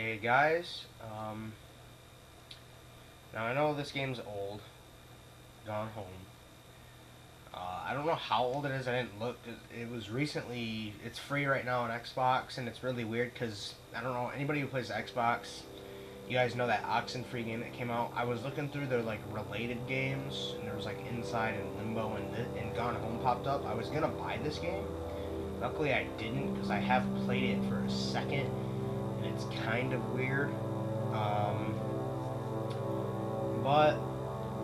Hey guys, now I know this game's old, Gone Home. I don't know how old it is. I didn't look. It was recently. It's free right now on Xbox, and it's really weird because I don't know anybody who plays Xbox. You guys know that Oxenfree game that came out. I was looking through their like related games, and there was like Inside and Limbo and Gone Home popped up. I was gonna buy this game. Luckily, I didn't because I have played it for a second, and it's kind of weird. But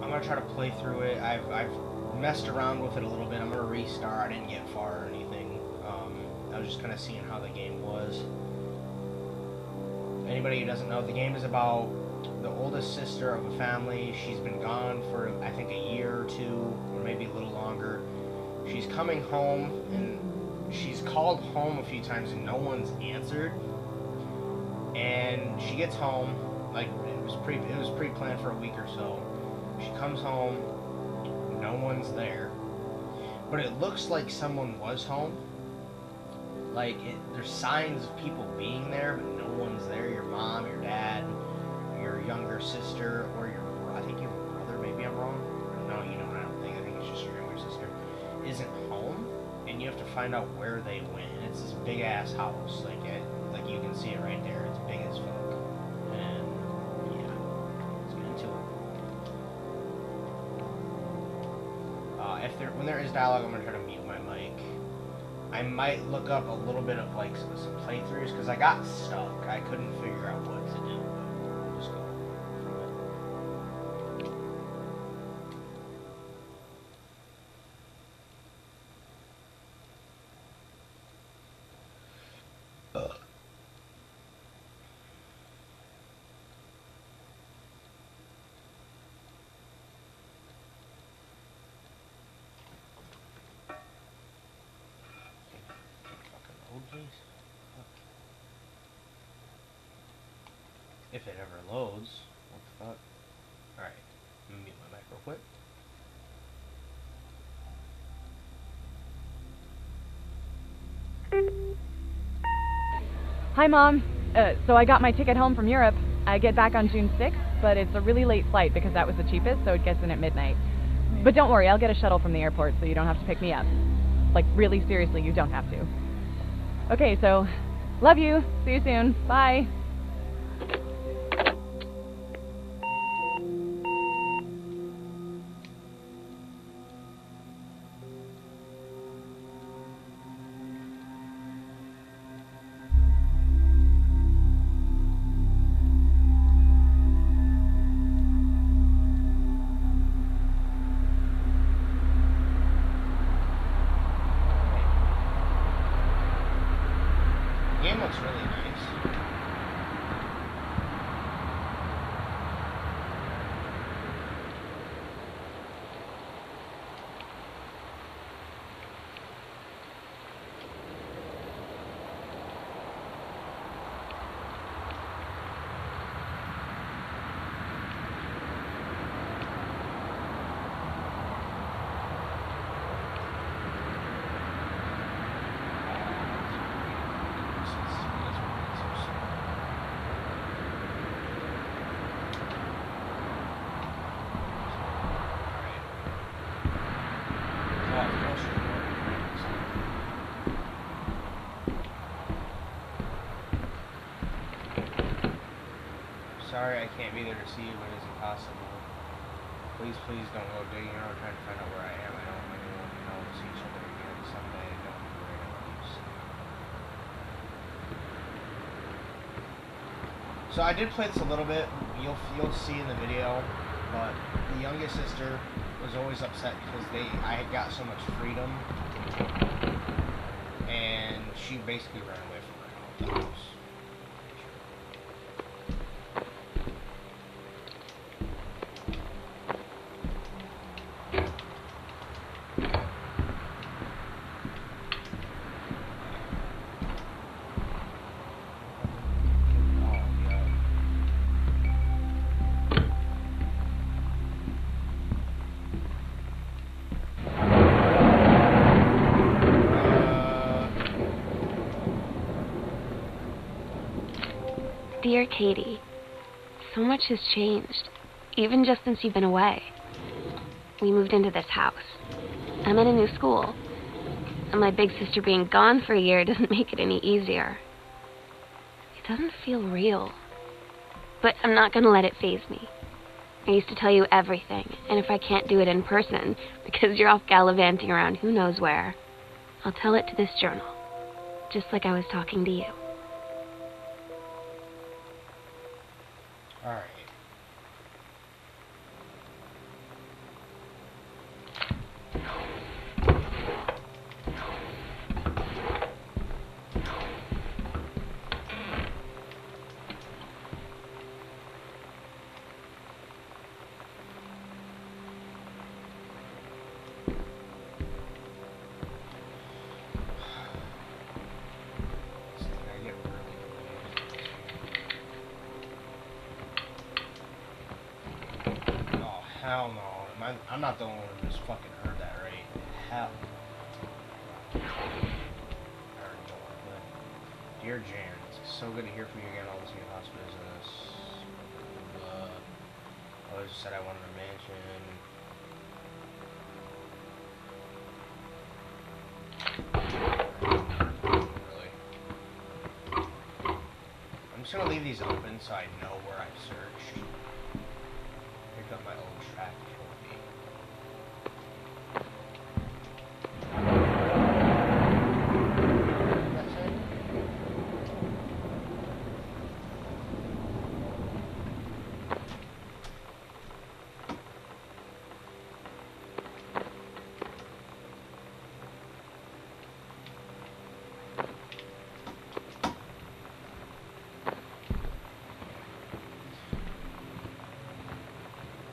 I'm gonna try to play through it. I've messed around with it a little bit. I'm gonna restart. I didn't get far or anything. I was just kind of seeing how the game was. Anybody who doesn't know, the game is about the oldest sister of a family. She's been gone for I think a year or two, or maybe a little longer. She's coming home, and she's called home a few times, and no one's answered. And she gets home, like it was pre-planned for a week or so. She comes home, no one's there, but it looks like someone was home. There's signs of people being there, but no one's there. Your mom, your dad, your younger sister, or I think your brother. Maybe I'm wrong. No, you know what I don't think. I think it's just your younger sister isn't home, and you have to find out where they went. And it's this big ass house, like you can see it right there. It's big as fuck. And yeah, let's get into it. When there is dialogue, I'm gonna try to mute my mic. I might look up a little bit of like some playthroughs because I got stuck. I couldn't figure out what to do. But we'll just go from it. Please. If it ever loads. What the fuck? Alright. I'm gonna mute my mic real quick. Hi, Mom. So I got my ticket home from Europe. I get back on June 6th, but it's a really late flight because that was the cheapest, so it gets in at midnight. But don't worry, I'll get a shuttle from the airport so you don't have to pick me up. Like, really seriously, you don't have to. Okay, so, love you. See you soon. Bye. The game looks really nice. Sorry I can't be there to see you, but it's impossible. Please don't go digging around trying to find out where I am. I don't want anyone to know. We'll see each other again someday. Don't be worried about you. So I did play this a little bit. You'll see in the video, but the youngest sister was always upset because I had got so much freedom, and she basically ran away from the house. Dear Katie, so much has changed, even just since you've been away. We moved into this house. I'm in a new school. And my big sister being gone for a year doesn't make it any easier. It doesn't feel real. But I'm not gonna let it faze me. I used to tell you everything, and if I can't do it in person, because you're off gallivanting around who knows where, I'll tell it to this journal, just like I was talking to you. Alright. Hell no. I'm not the only one who just fucking heard that, right? Hell. I already know it, but dear Jan, it's so good to hear from you again. All this new house business. I always said I wanted a mansion. Really. I'm just gonna leave these open so I know where I've searched. Pick up my old track trophy. That's it?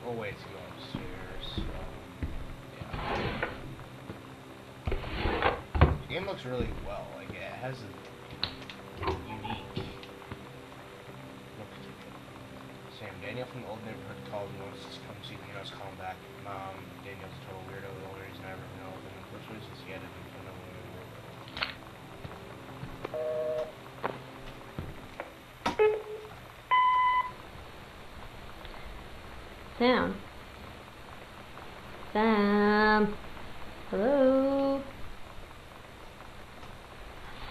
Oh wait, to go upstairs. Yeah. The game looks really well. Like it has a unique look to it. Sam, Daniel from the old neighborhood called and wants to come see me. I was calling back. Mom, Daniel's a total weirdo. The only reason I ever know him in the first place is he had to do for no one. Sam. Sam. Hello.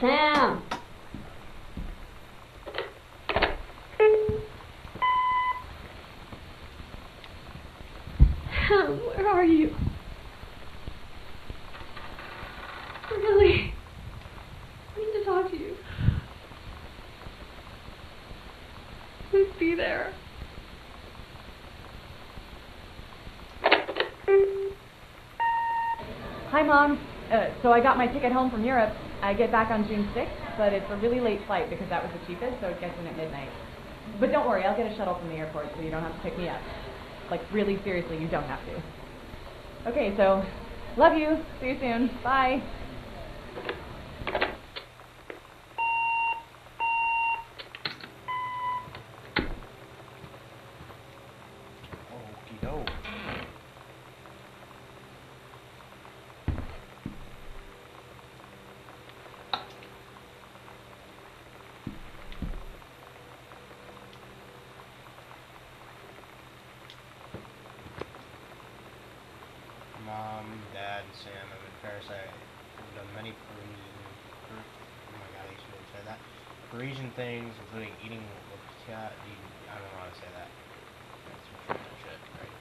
Sam. Sam, where are you? Really? I need to talk to you. Please be there. Hi, Mom. So I got my ticket home from Europe. I get back on June 6th, but it's a really late flight because that was the cheapest, so it gets in at midnight. But don't worry, I'll get a shuttle from the airport so you don't have to pick me up. Like, really, seriously, you don't have to. Okay, so, love you. See you soon. Bye. Okie doke. Mom, Dad, Sam, I'm in Paris. I've done many oh my god, I used to be able to say that. Parisian things, including eating I don't know how to say that. That's some French shit, right?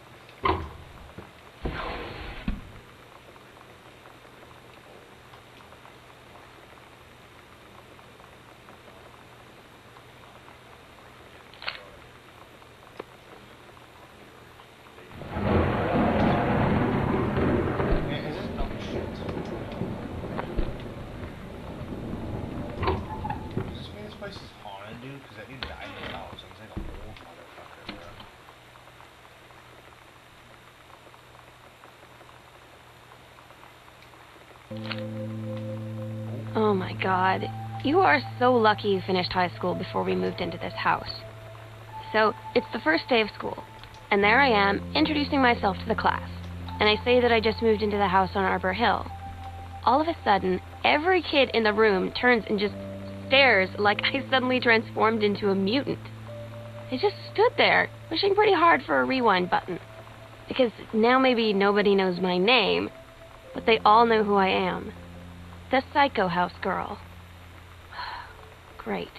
This is haunted, dude, because that dude died in his house. He's like a old motherfucker, bro. Oh my god. You are so lucky you finished high school before we moved into this house. So, it's the first day of school, and there I am, introducing myself to the class. And I say that I just moved into the house on Arbor Hill. All of a sudden, every kid in the room turns and just stares like I suddenly transformed into a mutant. I just stood there, wishing pretty hard for a rewind button. Because now maybe nobody knows my name, but they all know who I am. The Psycho House girl. Great.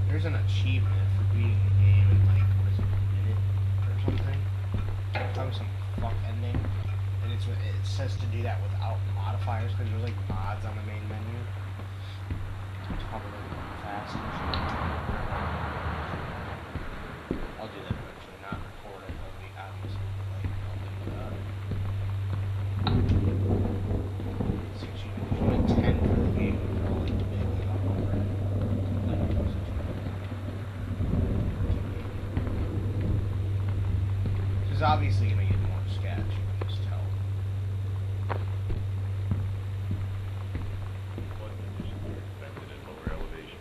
There's an achievement for beating the game in like, what is it, a minute or something? That was some fuck ending. And it says to do that without modifiers because there's like mods on the main menu. It's probably really fast. I'll do that eventually, not record it. That'll be obviously like, I'll do that. It's achievement. There's only 10 for the game. They're all like big and all over it. This is obviously going to get more sketch, you can just tell. What conditions are expected at lower elevation?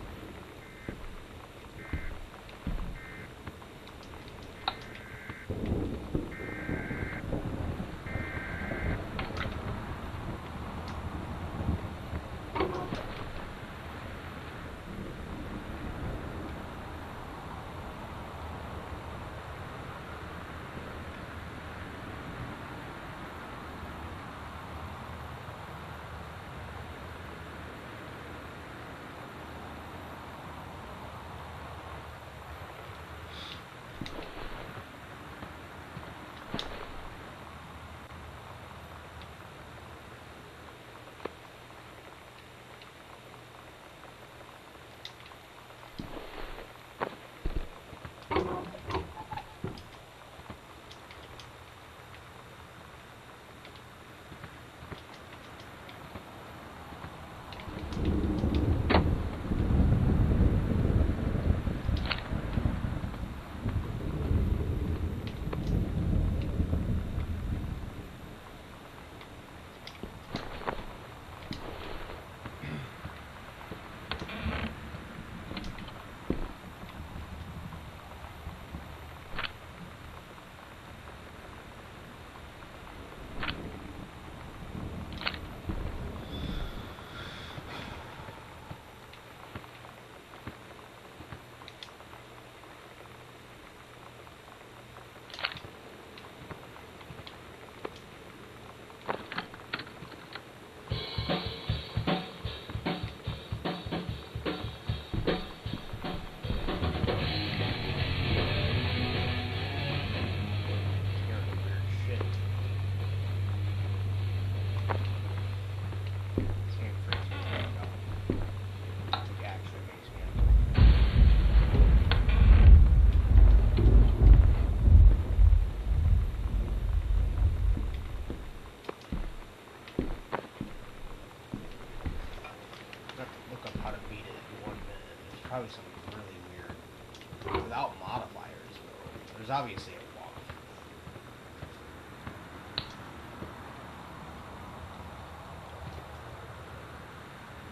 Probably something really weird. Without modifiers, though. There's obviously a walk.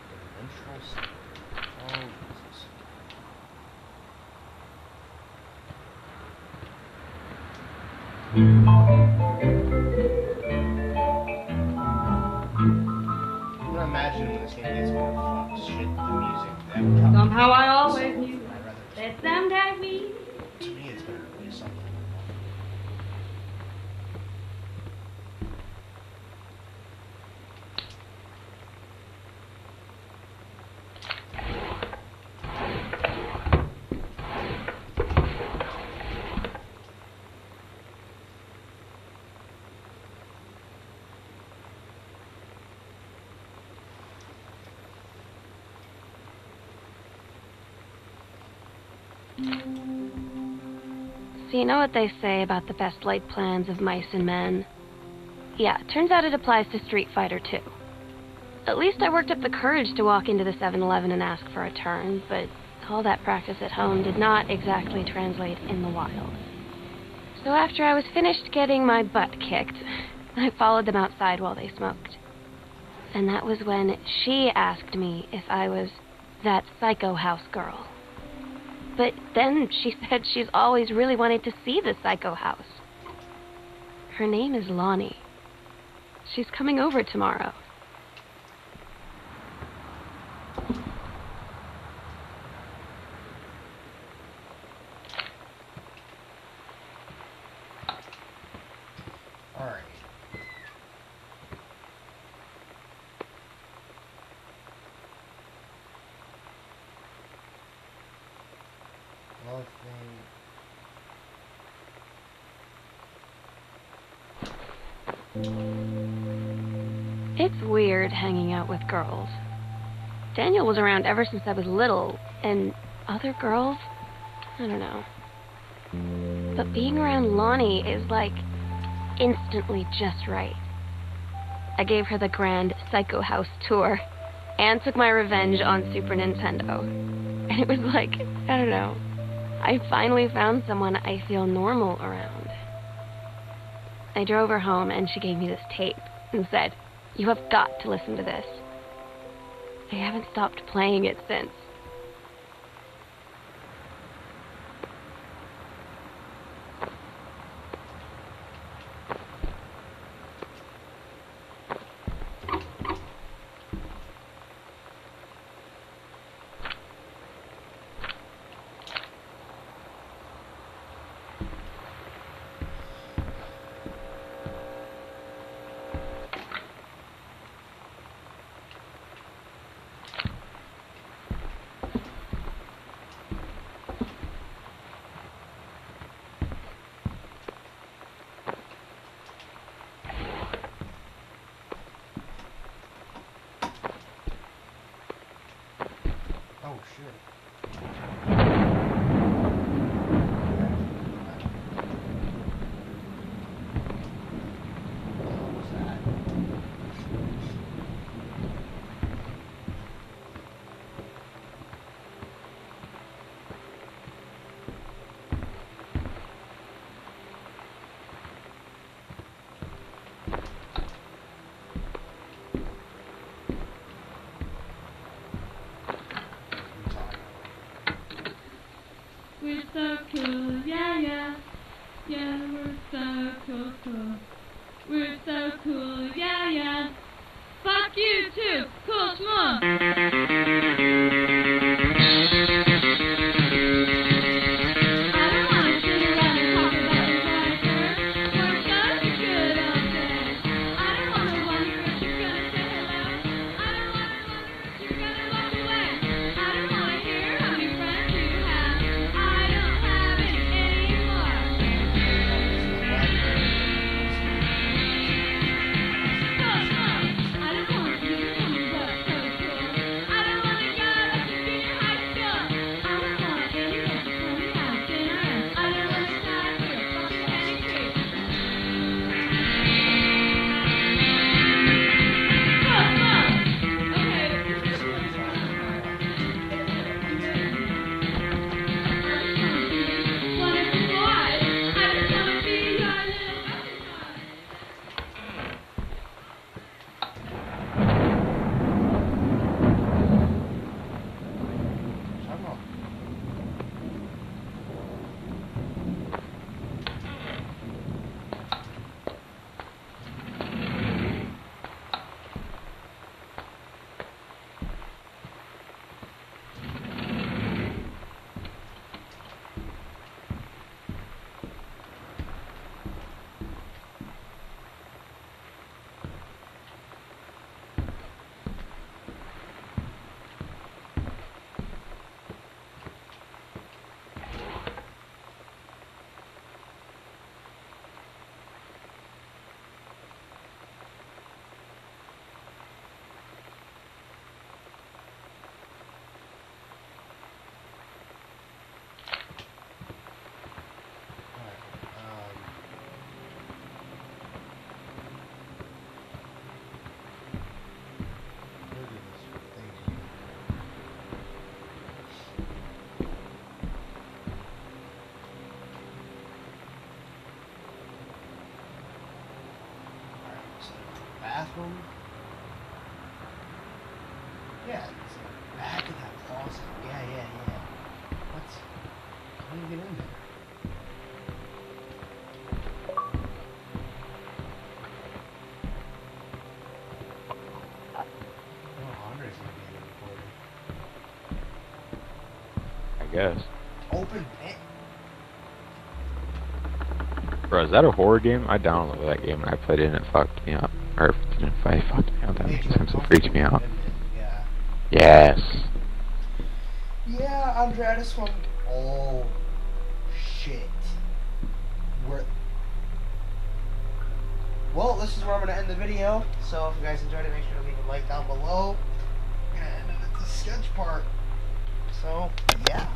Dimensional state. Oh, Jesus. I'm gonna imagine when this game gets more fucked. Shit, the music. That would probably Somehow I always so, knew I'd rather just, that someday we. to me, it's better to play something. So you know what they say about the best laid plans of mice and men? Yeah, turns out it applies to Street Fighter too. At least I worked up the courage to walk into the 7-Eleven and ask for a turn, but all that practice at home did not exactly translate in the wild. So after I was finished getting my butt kicked, I followed them outside while they smoked. And that was when she asked me if I was that psycho house girl. But then she said she's always really wanted to see the psycho house. Her name is Lonnie. She's coming over tomorrow. Alright. Another thing. It's weird hanging out with girls. Daniel was around ever since I was little, and other girls? I don't know. But being around Lonnie is like instantly just right. I gave her the grand Psycho House tour and took my revenge on Super Nintendo. And it was like, I don't know, I finally found someone I feel normal around. I drove her home and she gave me this tape and said, "You have got to listen to this." I haven't stopped playing it since. Oh shit. What was that? We're so cool, yeah, yeah. Yeah, we're so cool, cool. We're so cool, yeah, yeah. Fuck you too, cool schmuck. I don't wanna sit around and talk about your life, we're such a good old day. I don't wanna wonder if you're gonna say hello. I don't wanna wonder if you're gonna walk away. I don't wanna hear how many friends you have. I don't have any anymore. So smart. I don't wanna hear how many bucks so cool. I don't wanna go bathroom. Yeah, it's the back of that closet. Yeah. What? How do you get in there? Oh, Andre's gonna be in the recording. I guess. Open pit. Bro, is that a horror game? I downloaded that game and I played it and it fucked me up. Or it didn't fucked me up. That Made makes you sense. It freaks me out. uncomfortable, didn't it? Yeah. Yes. Yeah, Andre, this one. Oh, shit. Well, this is where I'm going to end the video. So if you guys enjoyed it, make sure to leave a like down below. I'm going to end it at the sketch part. So, yeah.